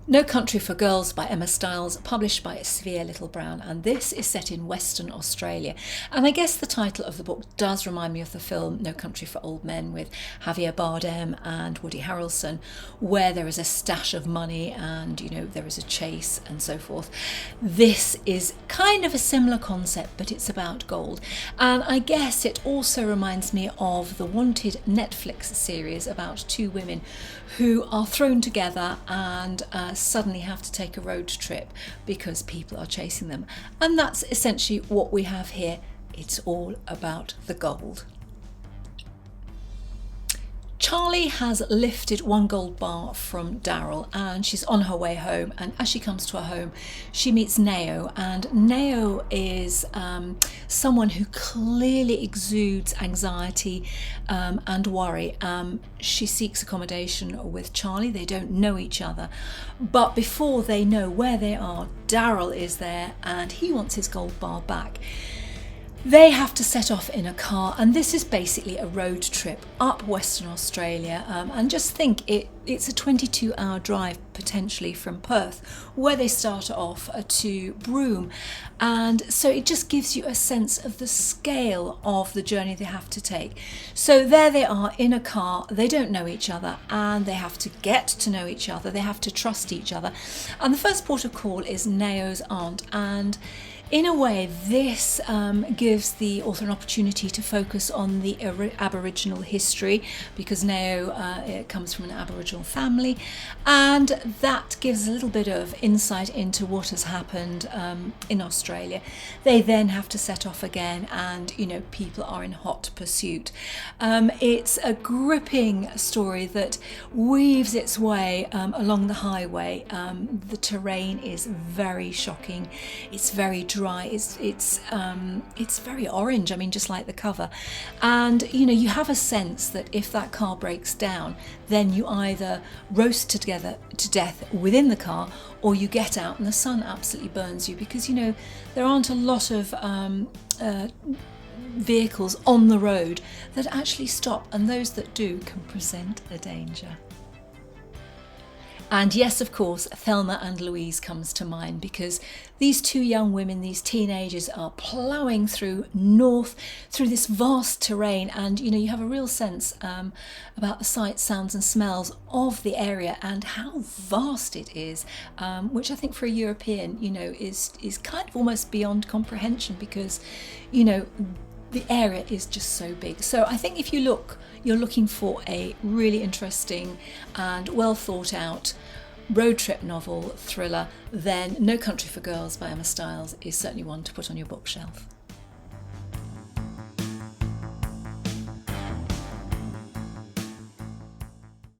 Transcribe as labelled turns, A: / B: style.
A: No Country for Girls by Emma Stiles, published by Svea Little-Brown, and this is set in Western Australia. And I guess the title of the book does remind me of the film No Country for Old Men with Javier Bardem and Woody Harrelson, where there is a stash of money and, there is a chase and so forth. This is kind of a similar concept, but it's about gold. And I guess it also reminds me of the Wanted Netflix series about two women who are thrown together and suddenly have to take a road trip because people are chasing them. And that's essentially what we have here. It's all about the gold. Charlie has lifted one gold bar from Daryl and she's on her way home, and as she comes to her home she meets Nao, and Nao is someone who clearly exudes anxiety and worry. She seeks accommodation with Charlie. They don't know each other, but before they know where they are, Daryl is there and he wants his gold bar back. They have to set off in a car, and this is basically a road trip up Western Australia. And just think, it's a 22-hour drive potentially from Perth, where they start off to Broome. And so it just gives you a sense of the scale of the journey they have to take. So there they are in a car, they don't know each other, and they have to get to know each other, they have to trust each other. And the first port of call is Nao's aunt, and in a way, this gives the author an opportunity to focus on the Aboriginal history, because Nao comes from an Aboriginal family, and that gives a little bit of insight into what has happened in Australia. They then have to set off again, and people are in hot pursuit. It's a gripping story that weaves its way along the highway. The terrain is very shocking. It's very dry. It's very orange. I mean, just like the cover. And you have a sense that if that car breaks down, then you either roast together to death within the car, or you get out and the sun absolutely burns you, because there aren't a lot of vehicles on the road that actually stop, and those that do can present a danger. And yes, of course, Thelma and Louise comes to mind, because these two young women, these teenagers, are ploughing through this vast terrain, and you have a real sense about the sights, sounds and smells of the area and how vast it is, which I think for a European is kind of almost beyond comprehension, because the area is just so big. So I think if you're looking for a really interesting and well thought out road trip novel thriller, then No Country for Girls by Emma Stiles is certainly one to put on your bookshelf.